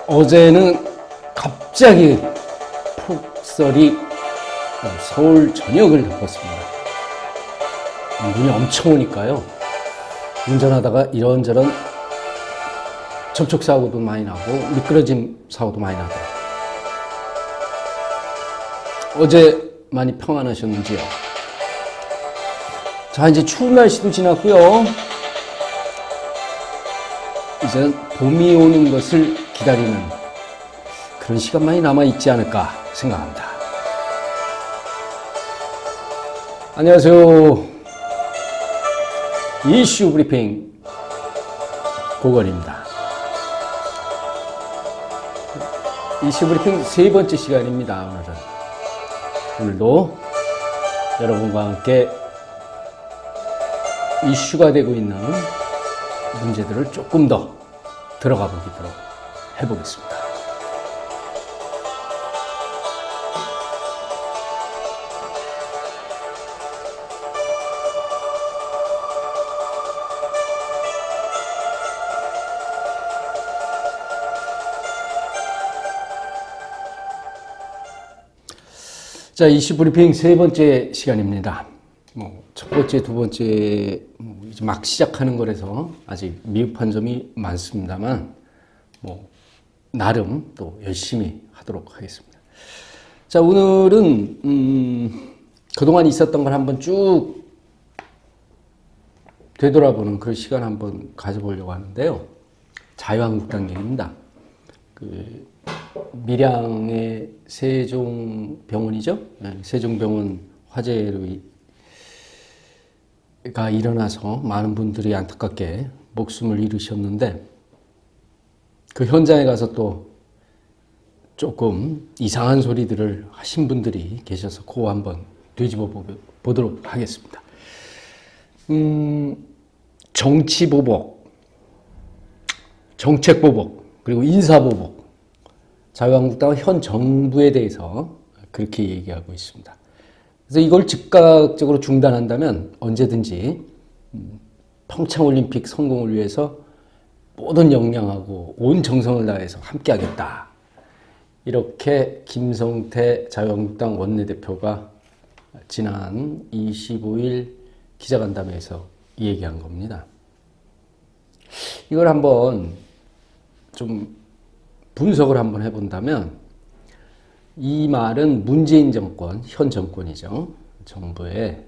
어제는 갑자기 폭설이 서울 전역을 덮었습니다. 눈이 엄청 오니까요. 운전하다가 이런저런 접촉사고도 많이 나고 미끄러짐 사고도 많이 나더라고요. 어제 많이 평안하셨는지요? 자, 이제 추운 날씨도 지났고요. 이제는 봄이 오는 것을 기다리는 그런 시간만이 남아있지 않을까 생각합니다. 안녕하세요. 이슈 브리핑 고건입니다. 이슈 브리핑 세 번째 시간입니다. 오늘도 여러분과 함께 이슈가 되고 있는 문제들을 조금 더 들어가 보도록 해보겠습니다. 자, 이슈 브리핑 세 번째 시간입니다. 첫 번째, 두 번째 이제 막 시작하는 거라서 아직 미흡한 점이 많습니다만 나름 또 열심히 하도록 하겠습니다. 자, 오늘은 그동안 있었던 걸 한번 쭉 되돌아보는 그런 시간 한번 가져보려고 하는데요. 자유한국당 얘기입니다. 밀양의 세종병원이죠. 세종병원 화재가 일어나서 많은 분들이 안타깝게 목숨을 잃으셨는데 그 현장에 가서 또 조금 이상한 소리들을 하신 분들이 계셔서 그거 한번 뒤집어 보도록 하겠습니다. 정치보복, 정책보복, 그리고 인사보복. 자유한국당은 현 정부에 대해서 그렇게 얘기하고 있습니다. 그래서 이걸 즉각적으로 중단한다면 언제든지 평창올림픽 성공을 위해서 모든 역량하고 온 정성을 다해서 함께하겠다. 이렇게 김성태 자유한국당 원내대표가 지난 25일 기자간담회에서 얘기한 겁니다. 이걸 한번 좀 분석을 한번 해본다면 이 말은 문재인 정권, 현 정권이죠. 정부에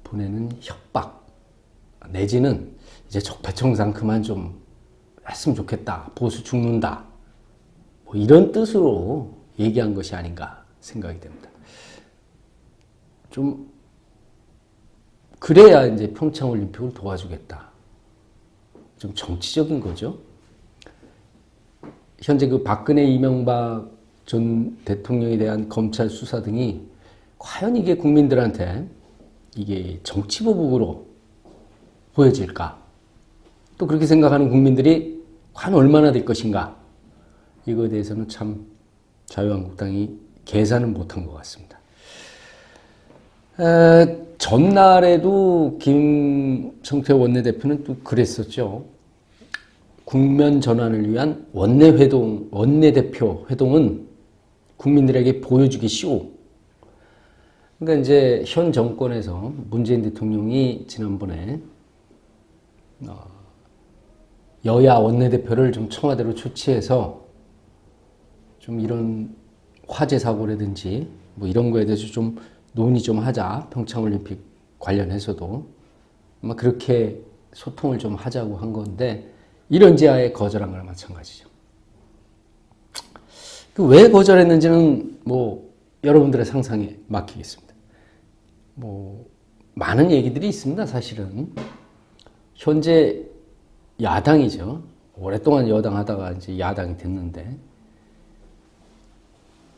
보내는 협박 내지는 이제 적폐청산 그만 좀 했으면 좋겠다. 보수 죽는다. 이런 뜻으로 얘기한 것이 아닌가 생각이 됩니다. 좀 그래야 이제 평창올림픽을 도와주겠다. 좀 정치적인 거죠. 현재 그 박근혜, 이명박 전 대통령에 대한 검찰 수사 등이 과연 이게 국민들한테 이게 정치보복으로 보여질까? 또 그렇게 생각하는 국민들이 과연 얼마나 될 것인가? 이거에 대해서는 참 자유한국당이 계산은 못한 것 같습니다. 전날에도 김성태 원내대표는 또 그랬었죠. 국면 전환을 위한 원내대표 회동은 국민들에게 보여주기 쉬워. 그러니까 이제 현 정권에서 문재인 대통령이 지난번에 여야 원내대표를 좀 청와대로 초치해서 좀 이런 화재 사고라든지 이런 거에 대해서 좀 논의 좀 하자. 평창올림픽 관련해서도 아마 그렇게 소통을 좀 하자고 한 건데 이런 제안에 거절한 거나 마찬가지죠. 왜 거절했는지는 여러분들의 상상에 맡기겠습니다. 많은 얘기들이 있습니다. 사실은 현재 야당이죠. 오랫동안 여당하다가 이제 야당이 됐는데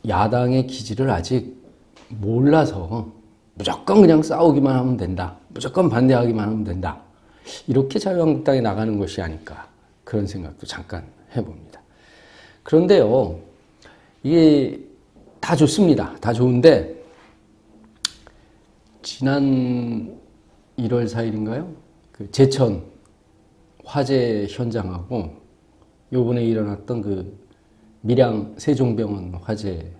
야당의 기질을 아직 몰라서 무조건 그냥 싸우기만 하면 된다. 무조건 반대하기만 하면 된다. 이렇게 자유한국당이 나가는 것이 아닐까. 그런 생각도 잠깐 해봅니다. 그런데요, 이게 다 좋습니다. 다 좋은데, 지난 1월 4일인가요? 그 제천 화재 현장하고 요번에 일어났던 그 밀양 세종병원 화재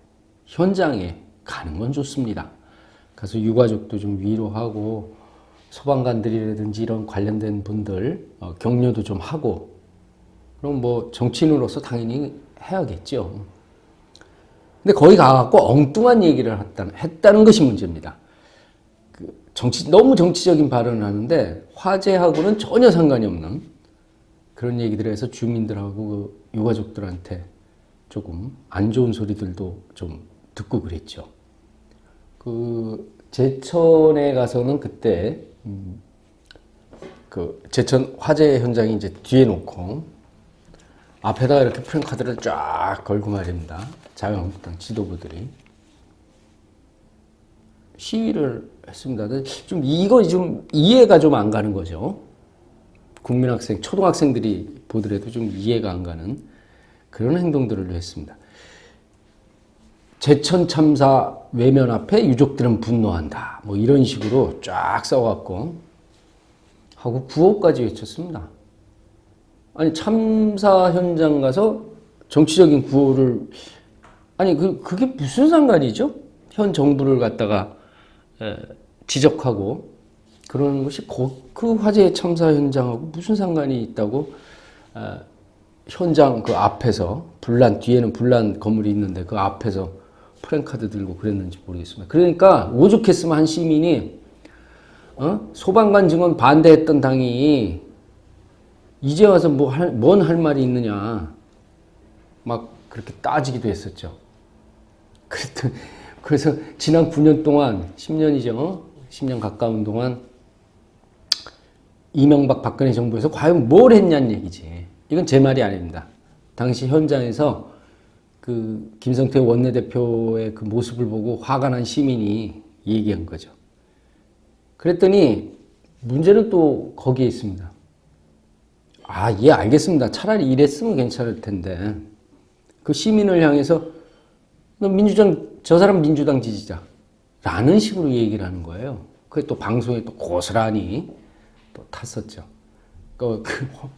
현장에 가는 건 좋습니다. 가서 유가족도 좀 위로하고 소방관들이라든지 이런 관련된 분들 격려도 좀 하고, 그럼 뭐 정치인으로서 당연히 해야겠죠. 근데 거기 가갖고 엉뚱한 얘기를 했다는 것이 문제입니다. 너무 정치적인 발언을 하는데 화재하고는 전혀 상관이 없는 그런 얘기들을 해서 주민들하고 그 유가족들한테 조금 안 좋은 소리들도 좀 듣고 그랬죠. 그 제천에 가서는 그때 그 제천 화재 현장이 이제 뒤에 놓고 앞에다가 이렇게 프랭카드를 쫙 걸고 말입니다. 자유한국당 지도부들이 시위를 했습니다. 이거 좀 이해가 좀 안 가는 거죠. 국민학생, 초등학생들이 보더라도 좀 이해가 안 가는 그런 행동들을 했습니다. 제천 참사 외면 앞에 유족들은 분노한다. 뭐 이런 식으로 쫙 써갖고 하고 구호까지 외쳤습니다. 아니 참사 현장 가서 정치적인 구호를, 아니 그게 무슨 상관이죠? 현 정부를 갖다가 지적하고 그러는 것이 그 화재 참사 현장하고 무슨 상관이 있다고 현장 그 앞에서 뒤에는 불난 건물이 있는데 그 앞에서 프랭카드 들고 그랬는지 모르겠습니다. 그러니까 오죽했으면 한 시민이 소방관 증언 반대했던 당이 이제 와서 뭔 할 말이 있느냐 막 그렇게 따지기도 했었죠. 그래서 지난 9년 동안 10년이죠. 10년 가까운 동안 이명박 박근혜 정부에서 과연 뭘 했냐는 얘기지. 이건 제 말이 아닙니다. 당시 현장에서 그 김성태 원내대표의 그 모습을 보고 화가 난 시민이 얘기한 거죠. 그랬더니 문제는 또 거기에 있습니다. 예, 알겠습니다. 차라리 이랬으면 괜찮을 텐데. 그 시민을 향해서 너 저 사람 민주당 지지자. 라는 식으로 얘기를 하는 거예요. 그게 또 방송에 또 고스란히 또 탔었죠. 그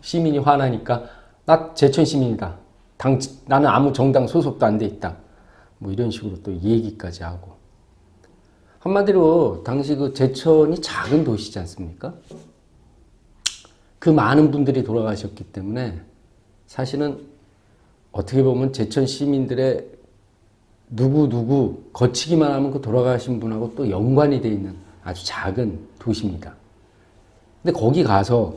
시민이 화나니까 나 제천 시민이다. 나는 아무 정당 소속도 안 돼 있다. 뭐 이런 식으로 또 얘기까지 하고. 한마디로 당시 그 제천이 작은 도시지 않습니까? 그 많은 분들이 돌아가셨기 때문에 사실은 어떻게 보면 제천 시민들의 누구 거치기만 하면 그 돌아가신 분하고 또 연관이 돼 있는 아주 작은 도시입니다. 근데 거기 가서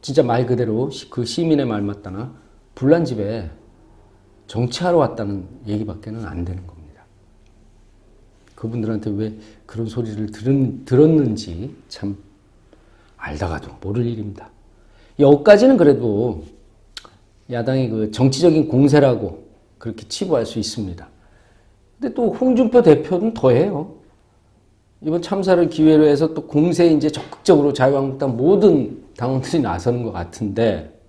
진짜 말 그대로 그 시민의 말 맞다나 불난 집에 정치하러 왔다는 얘기밖에는 안 되는 겁니다. 그분들한테 왜 그런 소리를 들었는지 참 알다가도 모를 일입니다. 여기까지는 그래도 야당이 그 정치적인 공세라고 그렇게 치부할 수 있습니다. 근데 또 홍준표 대표는 더해요. 이번 참사를 기회로 해서 또 공세에 이제 적극적으로 자유한국당 모든 당원들이 나서는 것 같은데,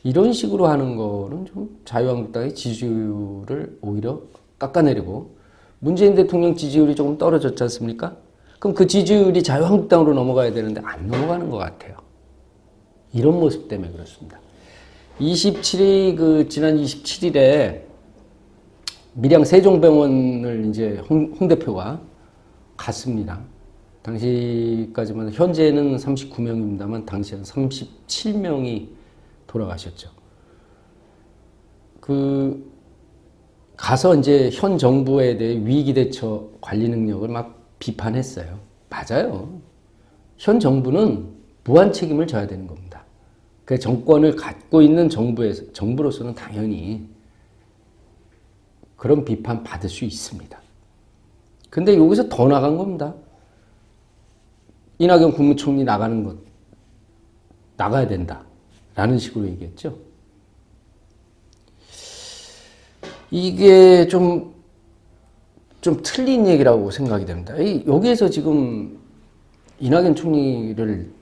이런 식으로 하는 거는 좀 자유한국당의 지지율을 오히려 깎아내리고, 문재인 대통령 지지율이 조금 떨어졌지 않습니까? 그럼 그 지지율이 자유한국당으로 넘어가야 되는데 안 넘어가는 것 같아요. 이런 모습 때문에 그렇습니다. 지난 27일에 밀양 세종병원을 이제 홍 대표가 갔습니다. 당시까지만 현재는 39명입니다만 당시에는 37명이 돌아가셨죠. 가서 이제 현 정부에 대해 위기 대처 관리 능력을 막 비판했어요. 맞아요. 현 정부는 무한 책임을 져야 되는 겁니다. 그 정권을 갖고 있는 정부로서는 당연히 그런 비판 받을 수 있습니다. 근데 여기서 더 나간 겁니다. 이낙연 국무총리 나가야 된다. 라는 식으로 얘기했죠. 이게 좀 틀린 얘기라고 생각이 됩니다. 여기에서 지금 이낙연 총리를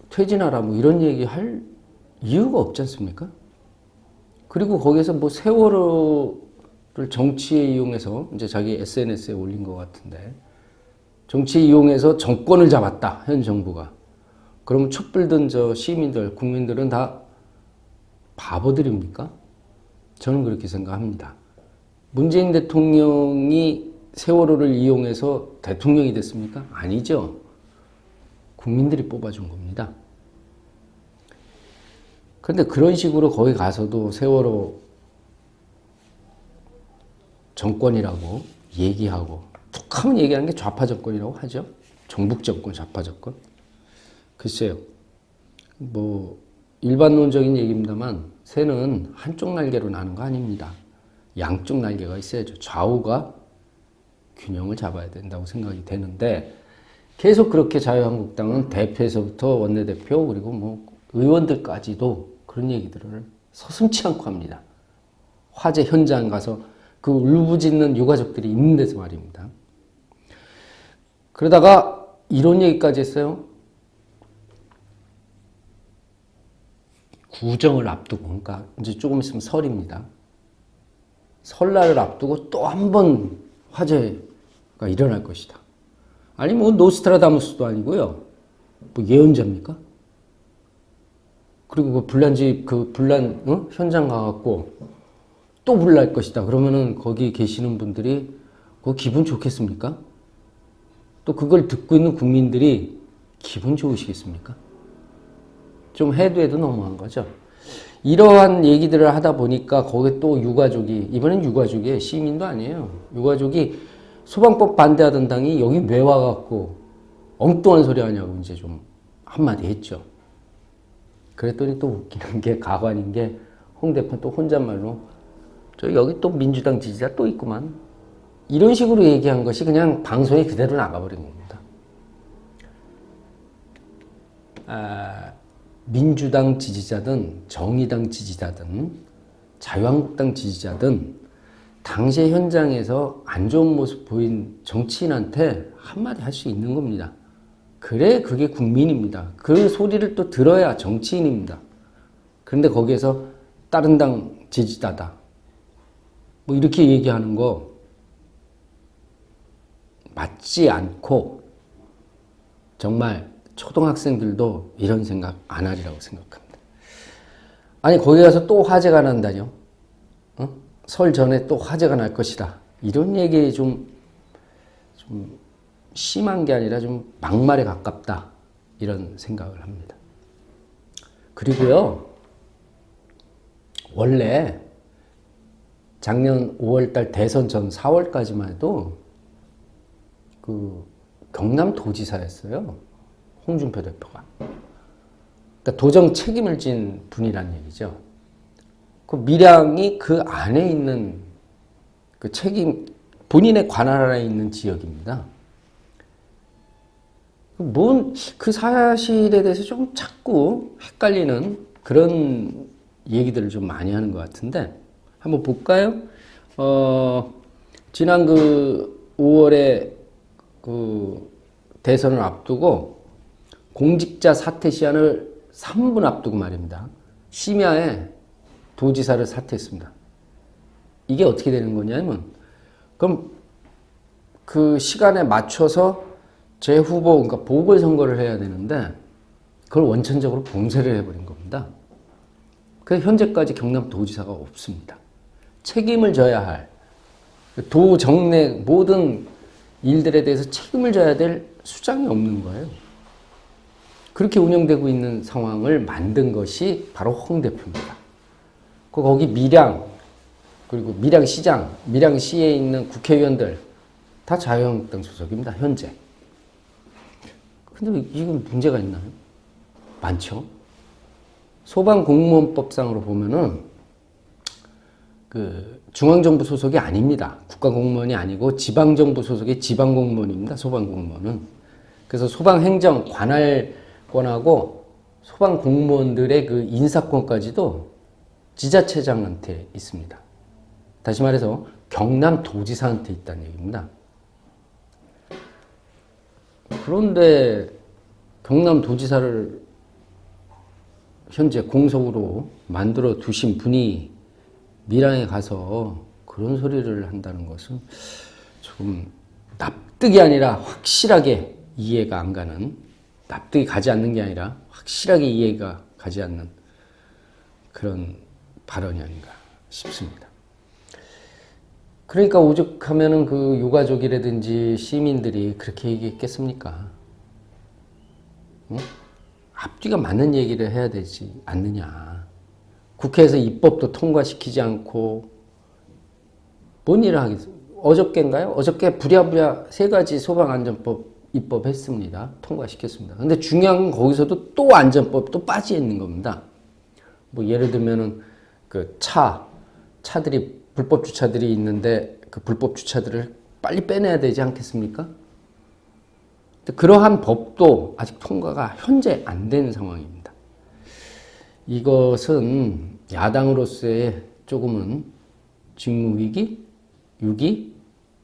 퇴진하라 이런 얘기 할 이유가 없지 않습니까? 그리고 거기에서 세월호를 정치에 이용해서 이제 자기 SNS에 올린 것 같은데, 정치에 이용해서 정권을 잡았다, 현 정부가. 그러면 촛불 든 시민들, 국민들은 다 바보들입니까? 저는 그렇게 생각합니다. 문재인 대통령이 세월호를 이용해서 대통령이 됐습니까? 아니죠. 국민들이 뽑아준 겁니다. 그런데 그런 식으로 거기 가서도 세월호 정권이라고 얘기하고 툭 하면 얘기하는 게 좌파 정권이라고 하죠. 정북 정권, 좌파 정권. 글쎄요. 뭐 일반론적인 얘기입니다만 새는 한쪽 날개로 나는 거 아닙니다. 양쪽 날개가 있어야죠. 좌우가 균형을 잡아야 된다고 생각이 되는데 계속 그렇게 자유한국당은 대표에서부터 원내대표 그리고 뭐 의원들까지도 그런 얘기들을 서슴지 않고 합니다. 화재 현장 가서 그 울부짖는 유가족들이 있는 데서 말입니다. 그러다가 이런 얘기까지 했어요. 구정을 앞두고, 그러니까 이제 조금 있으면 설입니다. 설날을 앞두고 또 한 번 화재가 일어날 것이다. 아니 뭐 노스트라다무스도 아니고요. 뭐 예언자입니까? 그리고 그 불난집 그 불난 현장 가갖고 또 불날 것이다. 그러면은 거기 계시는 분들이 그 기분 좋겠습니까? 또 그걸 듣고 있는 국민들이 기분 좋으시겠습니까? 좀 해도 너무한 거죠. 이러한 얘기들을 하다 보니까 거기에 또 유가족이, 이번엔 유가족이에요. 시민도 아니에요. 유가족이 소방법 반대하던 당이 여기 왜 와갖고 엉뚱한 소리 하냐고 이제 좀 한마디 했죠. 그랬더니 또 웃기는 게 가관인 게 홍 대표는 또 혼잣말로 저 여기 또 민주당 지지자 또 있구만. 이런 식으로 얘기한 것이 그냥 방송에 그대로 나가버린 겁니다. 민주당 지지자든 정의당 지지자든 자유한국당 지지자든 당시의 현장에서 안 좋은 모습 보인 정치인한테 한마디 할 수 있는 겁니다. 그래 그게 국민입니다. 그 소리를 또 들어야 정치인입니다. 그런데 거기에서 다른 당 지지자다 뭐 이렇게 얘기하는 거 맞지 않고 정말 초등학생들도 이런 생각 안 하리라고 생각합니다. 아니 거기 가서 또 화재가 난다뇨? 설 전에 또 화재가 날 것이다. 이런 얘기 좀 심한 게 아니라 좀 막말에 가깝다. 이런 생각을 합니다. 그리고요. 원래 작년 5월달 대선 전 4월까지만 해도 그 경남도지사였어요. 홍준표 대표가. 그러니까 도정 책임을 진 분이란 얘기죠. 그 밀양이 그 안에 있는 그 책임, 본인의 관할 안에 있는 지역입니다. 그 사실에 대해서 좀 자꾸 헷갈리는 그런 얘기들을 좀 많이 하는 것 같은데, 한번 볼까요? 지난 그 5월에 그 대선을 앞두고 공직자 사퇴 시한을 3분 앞두고 말입니다. 심야에 도지사를 사퇴했습니다. 이게 어떻게 되는 거냐면, 그럼 그 시간에 맞춰서 제 후보, 그러니까 보궐선거를 해야 되는데, 그걸 원천적으로 봉쇄를 해버린 겁니다. 그래서 현재까지 경남도지사가 없습니다. 책임을 져야 할, 도, 정내 모든 일들에 대해서 책임을 져야 될 수장이 없는 거예요. 그렇게 운영되고 있는 상황을 만든 것이 바로 홍 대표입니다. 거기 밀양, 그리고 밀양시장, 밀양시에 있는 국회의원들 다 자유한국당 소속입니다. 현재. 근데 이건 문제가 있나요? 많죠. 소방공무원법상으로 보면은 그 중앙정부 소속이 아닙니다. 국가공무원이 아니고 지방정부 소속의 지방공무원입니다. 소방공무원은. 그래서 소방행정 관할권하고 소방공무원들의 그 인사권까지도 지자체장한테 있습니다. 다시 말해서 경남도지사한테 있다는 얘기입니다. 그런데 경남도지사를 현재 공석으로 만들어 두신 분이 밀양에 가서 그런 소리를 한다는 것은 조금 납득이 아니라 확실하게 이해가 안 가는, 납득이 가지 않는 게 아니라 확실하게 이해가 가지 않는 그런 발언이 아닌가 싶습니다. 그러니까 오죽하면은 그 유가족이라든지 시민들이 그렇게 얘기했겠습니까? 응? 앞뒤가 맞는 얘기를 해야 되지 않느냐. 국회에서 입법도 통과시키지 않고 뭔 일을 하겠어요? 어저께인가요? 어저께 부랴부랴 3가지 소방안전법 입법했습니다. 통과시켰습니다. 근데 중요한 건 거기서도 또 안전법 또 빠져 있는 겁니다. 뭐 예를 들면은 그 차들이 불법 주차들이 있는데 그 불법 주차들을 빨리 빼내야 되지 않겠습니까? 그러한 법도 아직 통과가 현재 안 된 상황입니다. 이것은 야당으로서의 조금은 직무위기, 유기,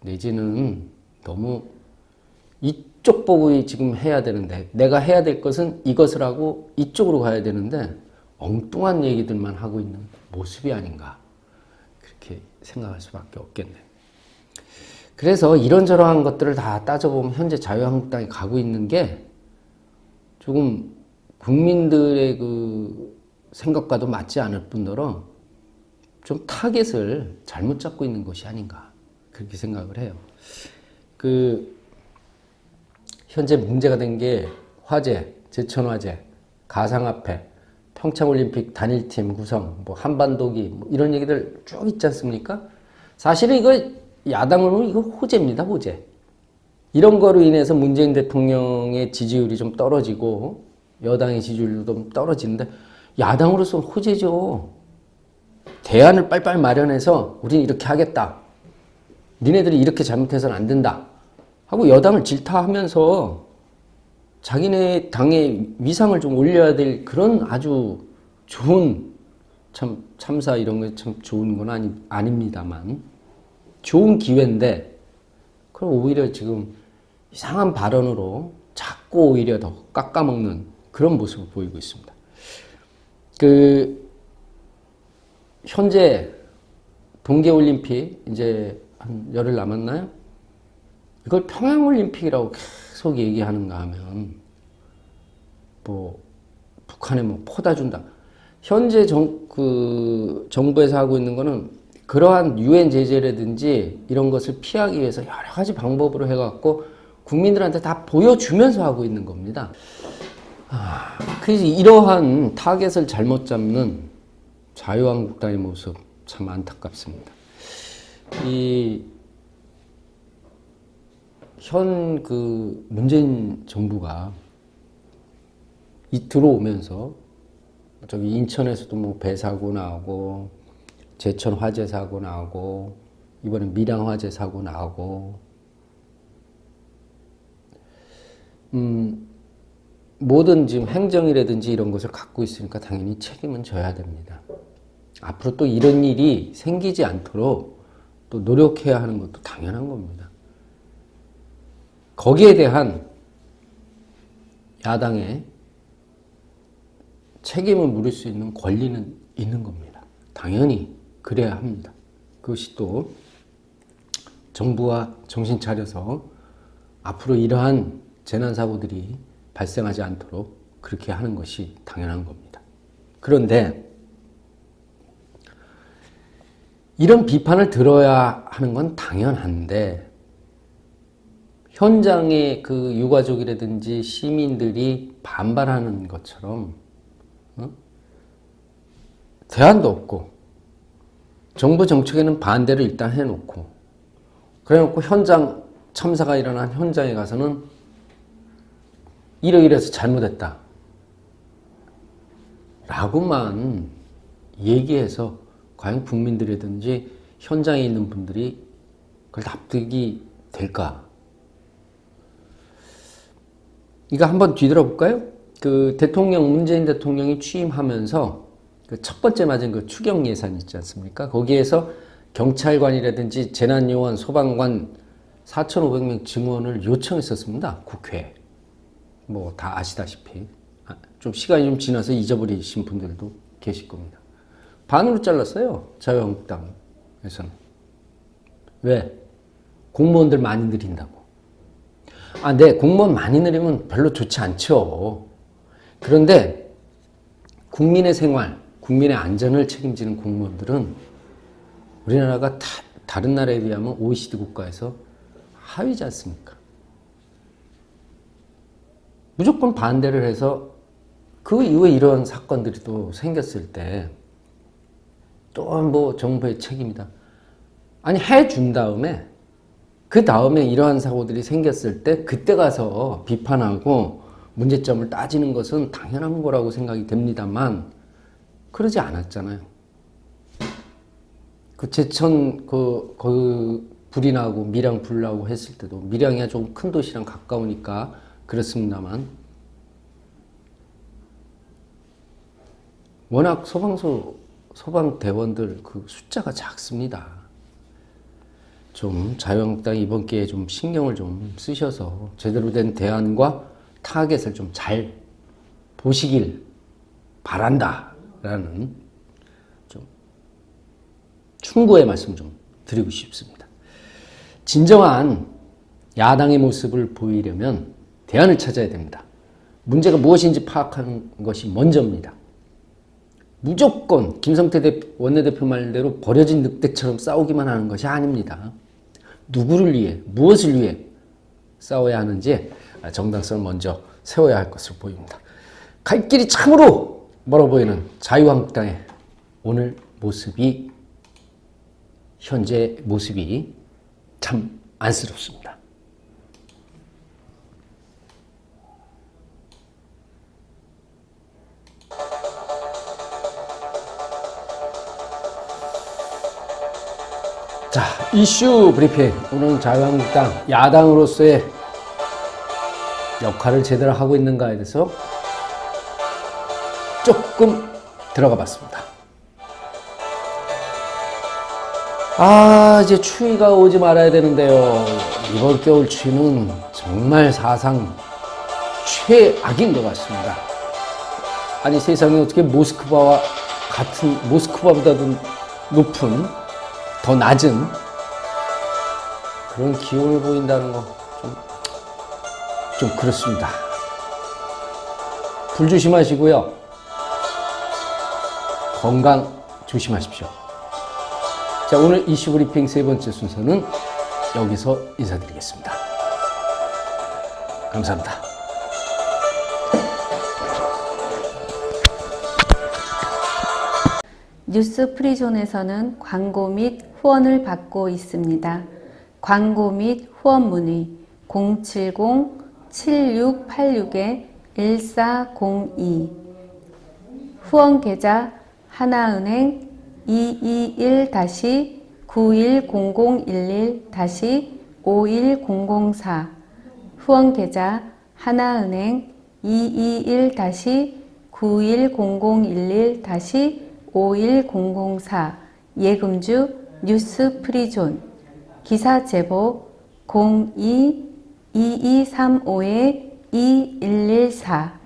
내지는 너무 이쪽 보고 지금 해야 되는데 내가 해야 될 것은 이것을 하고 이쪽으로 가야 되는데 엉뚱한 얘기들만 하고 있는 모습이 아닌가 그렇게 생각할 수밖에 없겠네요. 그래서 이런저런 것들을 다 따져보면 현재 자유한국당이 가고 있는 게 조금 국민들의 그 생각과도 맞지 않을 뿐더러 좀 타겟을 잘못 잡고 있는 것이 아닌가 그렇게 생각을 해요. 그 현재 문제가 된 게 화재, 제천화재, 가상화폐, 평창올림픽 단일팀 구성, 뭐 한반도기 뭐 이런 얘기들 쭉 있지 않습니까? 사실은 이거 야당으로는 이거 호재입니다, 호재. 이런 거로 인해서 문재인 대통령의 지지율이 좀 떨어지고 여당의 지지율도 좀 떨어지는데 야당으로서는 호재죠. 대안을 빨빨 마련해서 우리는 이렇게 하겠다. 니네들이 이렇게 잘못해서는 안 된다. 하고 여당을 질타하면서 자기네 당의 위상을 좀 올려야 될 그런 아주 좋은 참사 이런 게 참 좋은 건 아닙니다만 좋은 기회인데 그럼 오히려 지금 이상한 발언으로 자꾸 오히려 더 깎아먹는 그런 모습을 보이고 있습니다. 그 현재 동계올림픽 이제 한 열흘 남았나요? 이걸 평양올림픽이라고 계속 얘기하는가 하면 뭐 북한에 뭐 포다 준다. 현재 정부에서 하고 있는 거는 그러한 유엔 제재라든지 이런 것을 피하기 위해서 여러 가지 방법으로 해갖고 국민들한테 다 보여주면서 하고 있는 겁니다. 그래서 이러한 타겟을 잘못 잡는 자유한국당의 모습 참 안타깝습니다. 현 문재인 정부가 들어오면서 저기 인천에서도 뭐 배 사고 나오고 제천 화재 사고 나오고 이번에 밀양 화재 사고 나오고 모든 지금 행정이라든지 이런 것을 갖고 있으니까 당연히 책임은 져야 됩니다. 앞으로 또 이런 일이 생기지 않도록 또 노력해야 하는 것도 당연한 겁니다. 거기에 대한 야당의 책임을 물을 수 있는 권리는 있는 겁니다. 당연히 그래야 합니다. 그것이 또 정부가 정신 차려서 앞으로 이러한 재난사고들이 발생하지 않도록 그렇게 하는 것이 당연한 겁니다. 그런데 이런 비판을 들어야 하는 건 당연한데 현장의 그 유가족이라든지 시민들이 반발하는 것처럼 대안도 없고 정부 정책에는 반대를 일단 해놓고 그래놓고 현장 참사가 일어난 현장에 가서는 이래서 잘못했다 라고만 얘기해서 과연 국민들이든지 현장에 있는 분들이 그걸 납득이 될까? 이거 한번 뒤돌아볼까요? 문재인 대통령이 취임하면서 첫 번째 맞은 그 추경 예산 있지 않습니까? 거기에서 경찰관이라든지 재난요원, 소방관 4,500명 증원을 요청했었습니다. 국회에. 뭐 다 아시다시피. 좀 시간이 좀 지나서 잊어버리신 분들도 계실 겁니다. 반으로 잘랐어요. 자유한국당에서는. 왜? 공무원들 많이 늘린다고. 네, 공무원 많이 늘리면 별로 좋지 않죠. 그런데 국민의 생활, 국민의 안전을 책임지는 공무원들은 우리나라가 다른 나라에 비하면 OECD 국가에서 하위지 않습니까? 무조건 반대를 해서 그 이후에 이런 사건들이 또 생겼을 때 또 뭐 정부의 책임이다. 아니 해준 다음에 그 다음에 이러한 사고들이 생겼을 때 그때 가서 비판하고 문제점을 따지는 것은 당연한 거라고 생각이 됩니다만 그러지 않았잖아요. 그 제천 불이 나고 밀양 불 나고 했을 때도 밀양이 좀 큰 도시랑 가까우니까 그렇습니다만 워낙 소방대원들 그 숫자가 작습니다. 좀 자유한국당이 이번 기회에 좀 신경을 좀 쓰셔서 제대로 된 대안과 타겟을 좀 잘 보시길 바란다라는 좀 충고의 말씀 좀 드리고 싶습니다. 진정한 야당의 모습을 보이려면 대안을 찾아야 됩니다. 문제가 무엇인지 파악하는 것이 먼저입니다. 무조건 김성태 원내대표 말대로 버려진 늑대처럼 싸우기만 하는 것이 아닙니다. 누구를 위해, 무엇을 위해 싸워야 하는지 정당성을 먼저 세워야 할 것으로 보입니다. 갈 길이 참으로 멀어 보이는 자유한국당의 오늘 모습이, 현재 모습이 참 안쓰럽습니다. 자, 이슈 브리핑. 오늘은 자유한국당 야당으로서의 역할을 제대로 하고 있는가에 대해서 조금 들어가 봤습니다. 이제 추위가 오지 말아야 되는데요. 이번 겨울 추위는 정말 사상 최악인 것 같습니다. 아니, 세상에 어떻게 모스크바보다도 높은, 더 낮은 그런 기온을 보인다는 거 좀 그렇습니다. 불 조심하시고요. 건강 조심하십시오. 자, 오늘 이슈 브리핑 세 번째 순서는 여기서 인사드리겠습니다. 감사합니다. 뉴스 프리존에서는 광고 및 후원을 받고 있습니다. 광고 및 후원 문의 070-7686-1402 후원 계좌 하나은행 221-910011-51004 후원 계좌 하나은행 221-910011-51004 예금주 뉴스 프리존 기사 제보 02-2235-2114